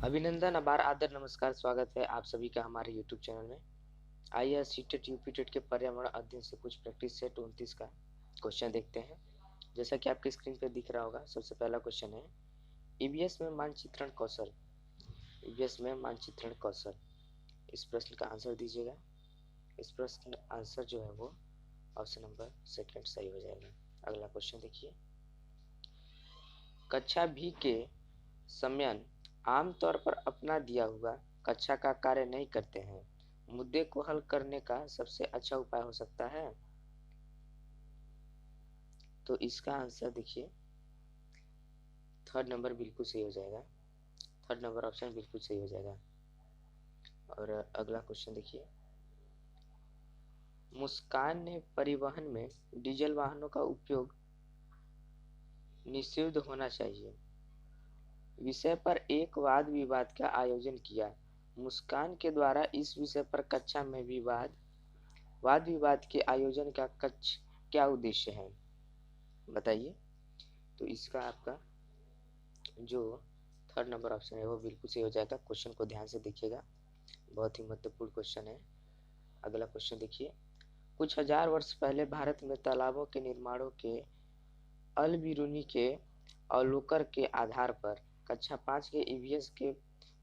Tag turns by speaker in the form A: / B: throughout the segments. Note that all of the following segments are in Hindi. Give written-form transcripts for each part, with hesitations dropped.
A: अभिनंदन, आभार, आदर, नमस्कार, स्वागत है आप सभी का हमारे YouTube चैनल में। आइए आज सीटेट यूपी टेट के पर्यावरण अध्ययन से कुछ प्रैक्टिस सेट 29 का क्वेश्चन देखते हैं। जैसा कि आपकी स्क्रीन पे दिख रहा होगा, सबसे पहला क्वेश्चन है ईवीएस में मानचित्रण कौशल। ईवीएस में मानचित्रण कौशल, इस प्रश्न का आंसर दीजिएगा। इस प्रश्न का आंसर जो है वो ऑप्शन नंबर सेकंड सही हो जाएगा। अगला क्वेश्चन देखिए, कक्षा भी के समयन आमतौर पर अपना दिया हुआ कक्षा का कार्य नहीं करते हैं, मुद्दे को हल करने का सबसे अच्छा उपाय हो सकता है। तो इसका आंसर देखिए थर्ड नंबर बिल्कुल सही हो जाएगा। थर्ड नंबर ऑप्शन बिल्कुल सही हो जाएगा। और अगला क्वेश्चन देखिए, मुस्कान ने परिवहन में डीजल वाहनों का उपयोग निषिद्ध होना चाहिए विषय पर एक वाद विवाद का आयोजन किया। मुस्कान के द्वारा इस विषय पर कक्षा में वाद विवाद के आयोजन का क्या उद्देश्य है, बताइए। तो इसका आपका जो थर्ड नंबर ऑप्शन है वो बिल्कुल सही हो जाएगा। क्वेश्चन को ध्यान से देखिएगा, बहुत ही महत्वपूर्ण क्वेश्चन है। अगला क्वेश्चन देखिए, कुछ हजार वर्ष पहले भारत में तालाबों के निर्माणों के अल बिरूनी के अवलोकन के आधार पर कक्षा 5 के ईवीएस के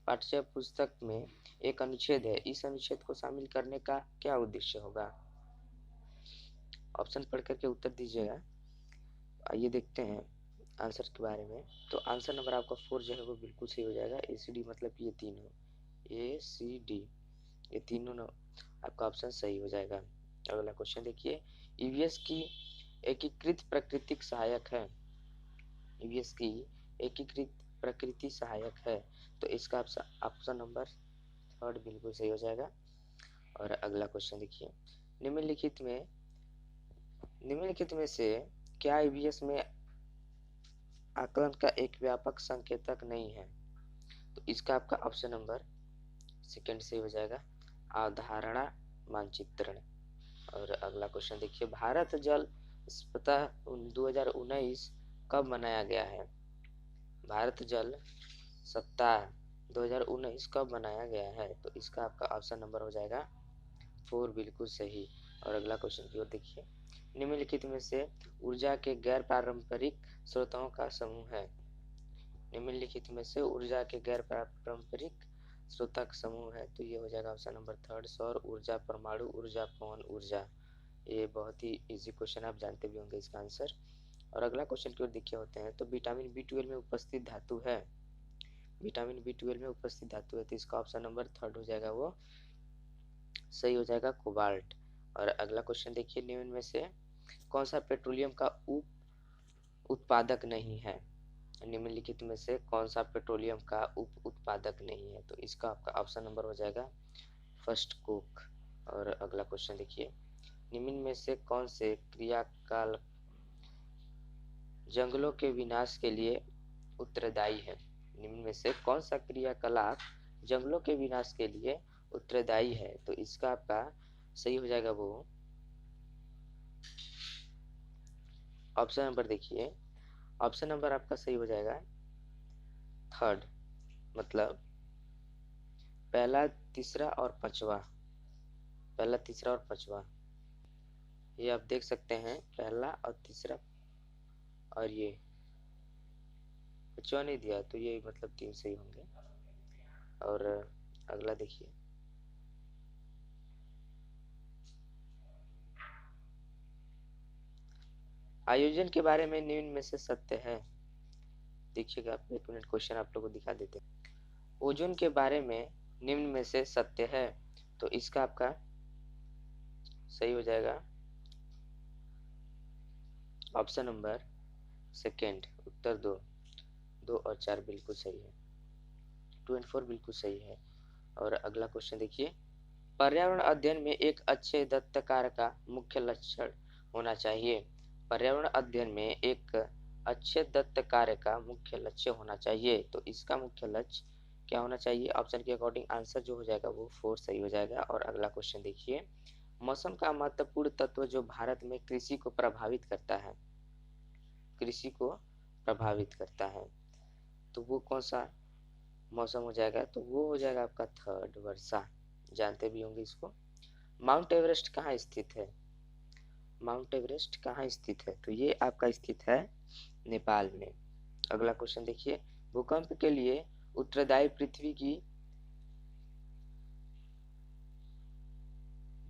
A: पाठ्य पुस्तक में एक अनुच्छेद है। इस अनुच्छेद को शामिल करने का क्या उद्देश्य होगा? ऑप्शन पढ़ करके उत्तर दीजिएगा। आइए देखते हैं आंसर के बारे में। तो आंसर नंबर आपका 4 जो है वो बिल्कुल सही हो जाएगा। ACD मतलब ये तीनों, ACD ये तीनों आपका ऑप्शन सही हो जाएगा। अगला क्वेश्चन देखिए, ईवीएस की एकीकृत प्राकृतिक सहायक है। ईवीएस की एकीकृत प्रकृति सहायक है। तो इसका ऑप्शन नंबर थर्ड बिल्कुल सही हो जाएगा। और अगला क्वेश्चन देखिए, निम्नलिखित में से क्या ईवीएस में आकलन का एक व्यापक संकेतक नहीं है? तो इसका आपका ऑप्शन नंबर सेकंड सही हो जाएगा, अवधारणा मानचित्रण। और अगला क्वेश्चन देखिए, भारत जल सप्ताह 2019 कब मनाया गया है? भारत जल सप्ताह 2019 कब मनाया गया है? तो इसका आपका ऑप्शन नंबर हो जाएगा 4 बिल्कुल सही। और अगला क्वेश्चन की ओर देखिए, निम्नलिखित में से ऊर्जा के गैर पारंपरिक स्रोतों का समूह है। निम्नलिखित में से ऊर्जा के गैर पारंपरिक स्रोतों का समूह है। तो ये हो जाएगा ऑप्शन नंबर थर्ड, सौर ऊर्जा, परमाणु ऊर्जा, पवन ऊर्जा। ये बहुत ही इजी क्वेश्चन, आप जानते भी होंगे इसका आंसर। और अगला क्वेश्चन की ओर देखिए होते हैं, तो विटामिन B12 में उपस्थित धातु है। विटामिन B12 में उपस्थित धातु है, तो इसका ऑप्शन नंबर थर्ड हो जाएगा, वो सही हो जाएगा, कोबाल्ट। और अगला क्वेश्चन देखिए, निम्न में से कौन सा पेट्रोलियम का उप उत्पादक नहीं है? निम्नलिखित में से कौन सा पेट्रोलियम का उप उत्पादक नहीं है? तो इसका आपका ऑप्शन नंबर हो जाएगा फर्स्ट कोक। और अगला क्वेश्चन देखिए, निम्न में से कौन से क्रियाकलाप जंगलों के विनाश के लिए उत्तरदायी है? निम्न में से कौन सा क्रियाकलाप जंगलों के विनाश के लिए उत्तरदायी है? तो इसका आपका सही हो जाएगा वो ऑप्शन नंबर देखिए, ऑप्शन नंबर आपका सही हो जाएगा थर्ड, मतलब पहला, तीसरा और पांचवा। पहला, तीसरा और पांचवा, ये आप देख सकते हैं, पहला और तीसरा, और ये पांचवा नहीं दिया, तो ये मतलब 3 सही होंगे। और अगला देखिए, आयोजन के बारे में निम्न में से सत्य है। देखिएगा, आप 1 मिनट क्वेश्चन आप लोगों को दिखा देते हैं। ओजोन के बारे में निम्न में से सत्य है। तो इसका आपका सही हो जाएगा ऑप्शन नंबर सेकेंड, उत्तर 2 और 4 बिल्कुल सही है। 2 और 4 बिल्कुल सही है। और अगला क्वेश्चन देखिए, पर्यावरण अध्ययन में एक अच्छे दत्तकार का मुख्य लक्षण होना चाहिए। पर्यावरण अध्ययन में एक अच्छे दत्त कार्य का मुख्य लक्ष्य होना चाहिए। तो इसका मुख्य लक्ष्य क्या होना चाहिए? ऑप्शन के अकॉर्डिंग आंसर जो हो जाएगा वो 4 सही हो जाएगा। और अगला क्वेश्चन देखिए, मौसम का महत्वपूर्ण तत्व जो भारत में कृषि को प्रभावित करता है, कृषि को प्रभावित करता है, तो वो कौन सा मौसम हो जाएगा, तो वो हो जाएगा आपका थर्ड, वर्षा। जानते भी होंगे इसको। माउंट एवरेस्ट कहाँ स्थित है? माउंट एवरेस्ट कहाँ स्थित है? तो ये आपका स्थित है नेपाल में। अगला क्वेश्चन देखिए, भूकंप के लिए उत्तरदायी पृथ्वी की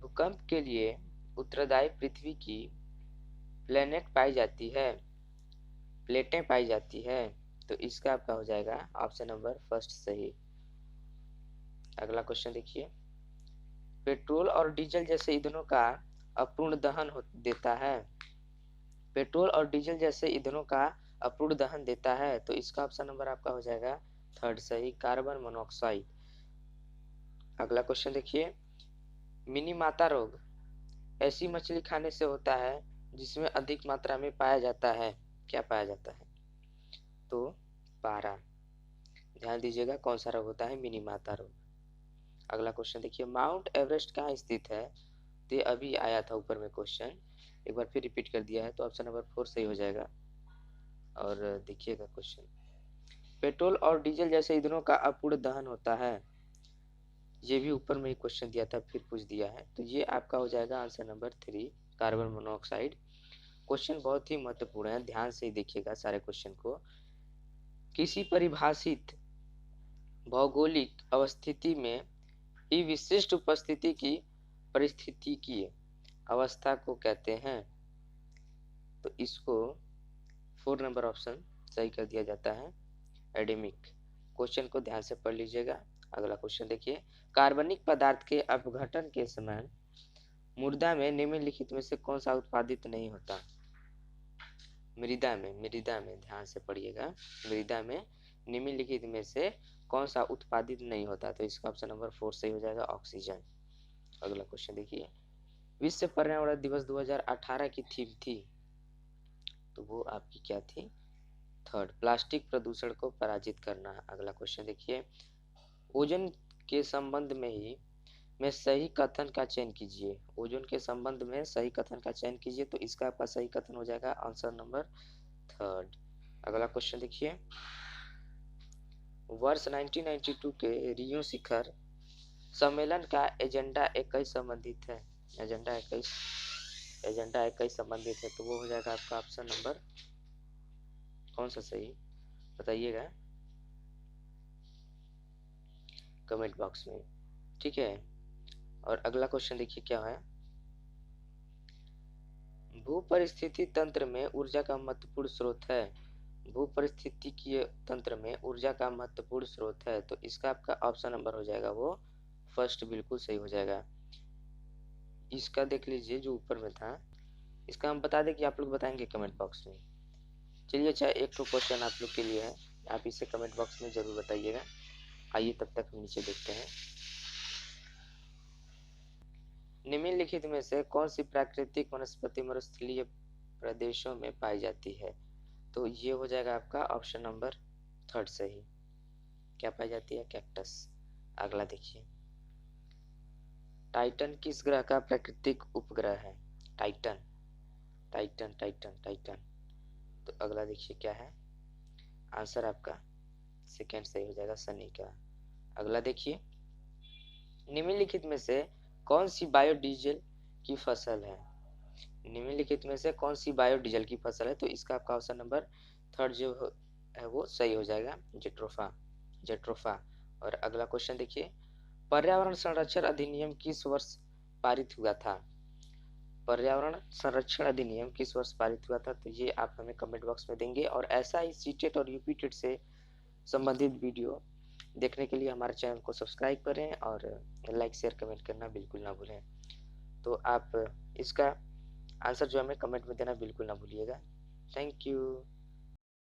A: भूकंप के लिए उत्तरदायी पृथ्वी की प्लेनेट पाई जाती है, प्लेटें पाई जाती है। तो इसका आपका हो जाएगा ऑप्शन नंबर फर्स्ट सही। अगला क्वेश्चन देखिए, पेट्रोल और डीजल जैसे ईंधनों का अपूर्ण दहन देता है, पेट्रोल और डीजल जैसे ईंधनों का अपूर्ण दहन देता है। तो इसका ऑप्शन नंबर आपका हो जाएगा थर्ड सही, कार्बन मोनोऑक्साइड। अगला क्वेश्चन देखिए, मिनीमाता रोग ऐसी मछली खाने से होता है जिसमें अधिक मात्रा में पाया जाता है। क्या पाया जाता है? तो पारा। ध्यान दीजिएगा कौन सा रोग होता है? मिनीमाता रोग। अगला क्वेश्चन देखिए, माउंट एवरेस्ट कहाँ स्थित है? तो ये अभी आया था ऊपर में क्वेश्चन, एक बार फिर रिपीट कर दिया है, तो ऑप्शन नंबर 4 सही हो जाएगा। और देखिएगा क्वेश्चन, पेट्रोल और डीजल जैसे ईंधनों का अपूर्ण दहन होता है, ये भी ऊपर में ही क्वेश्चन दिया था फिर पूछ दिया है, तो ये आपका हो जाएगा answer number 3, carbon monoxide. Question बहुत ही महत्वपूर्ण है, ध्यान से देखिएगा सारे क्वेश्चन को। किसी परिभाषित भौगोलिक अवस्थिति में ही विशिष्ट उपस्थिति की परिस्थितिकीय अवस्था को कहते हैं। तो इसको 4 नंबर ऑप्शन सही कर दिया जाता है, एडेमिक। क्वेश्चन को ध्यान से पढ़ लीजिएगा। अगला क्वेश्चन देखिए, कार्बनिक पदार्थ के अपघटन के समय मृदा में निम्नलिखित में से कौन सा उत्पादित नहीं होता? मृदा में ध्यान से पढ़िएगा, मृदा में निम्नलिखित में से कौन सा उत्पादित नहीं होता? तो इसका ऑप्शन नंबर 4 सही हो जाएगा, ऑक्सीजन। अगला क्वेश्चन देखिए, विश्व पर्यावरण दिवस 2018 की थीम थी, तो वो आपकी क्या थी? थर्ड, प्लास्टिक प्रदूषण को पराजित करना। अगला क्वेश्चन देखिए, ओजोन के संबंध में ही में सही कथन का चयन कीजिए, ओजोन के संबंध में सही कथन का चयन कीजिए। तो इसका आपका सही कथन हो जाएगा आंसर नंबर थर्ड। अगला क्वेश्चन देखिए, वर्ष 1992 के रियो शिखर सम्मेलन का एजेंडा 21 संबंधित है, एजेंडा 21 संबंधित है, तो वो हो जाएगा आपका ऑप्शन नंबर कौन सा सही बताइएगा कमेंट बॉक्स में, ठीक है। और अगला क्वेश्चन देखिए क्या है, भू परिस्थिति तंत्र में ऊर्जा का महत्वपूर्ण स्रोत है, भू परिस्थितिकीय तंत्र में ऊर्जा का महत्वपूर्ण स्रोत है। तो इसका आपका ऑप्शन नंबर हो जाएगा वो फर्स्ट, बिल्कुल सही हो जाएगा। इसका देख लीजिए जो ऊपर में था, इसका हम बता दें कि आप लोग बताएंगे कमेंट बॉक्स में। चलिए अच्छा, एक तो क्वेश्चन आप लोग के लिए है, आप इसे कमेंट बॉक्स में जरूर बताइएगा। आइए तब तक हम नीचे देखते हैं, निम्नलिखित में से कौन सी प्राकृतिक वनस्पति मरुस्थलीय प्रदेशों में पाई जाती है? तो ये हो जाएगा आपका ऑप्शन नंबर थर्ड सही। क्या पाई जाती है? कैक्टस। अगला देखिए, टाइटन किस ग्रह का प्राकृतिक उपग्रह है? Titan Titan Titan Titan. तो अगला देखिए क्या है, आंसर आपका सेकेंड सही हो जाएगा, शनि का। अगला देखिए, निम्नलिखित में से कौन सी बायोडीजल की फसल है? निम्नलिखित में से कौन सी बायोडीजल की फसल है? तो इसका आपका ऑप्शन नंबर थर्ड जो है वो सही हो जाएगा, जेट्रोफा, जेट्रोफा। और अगला क्वेश्चन देखिए, पर्यावरण संरक्षण अधिनियम किस वर्ष पारित हुआ था? पर्यावरण संरक्षण अधिनियम किस वर्ष पारित हुआ था? तो ये आप हमें कमेंट बॉक्स में देंगे। और ऐसा ही सीटेट और यूपीटेट से संबंधित वीडियो देखने के लिए हमारे चैनल को सब्सक्राइब करें और लाइक शेयर कमेंट करना बिल्कुल ना भूलें। तो आप इसका आंसर जो हमें कमेंट में देना बिल्कुल ना भूलिएगा। Thank you.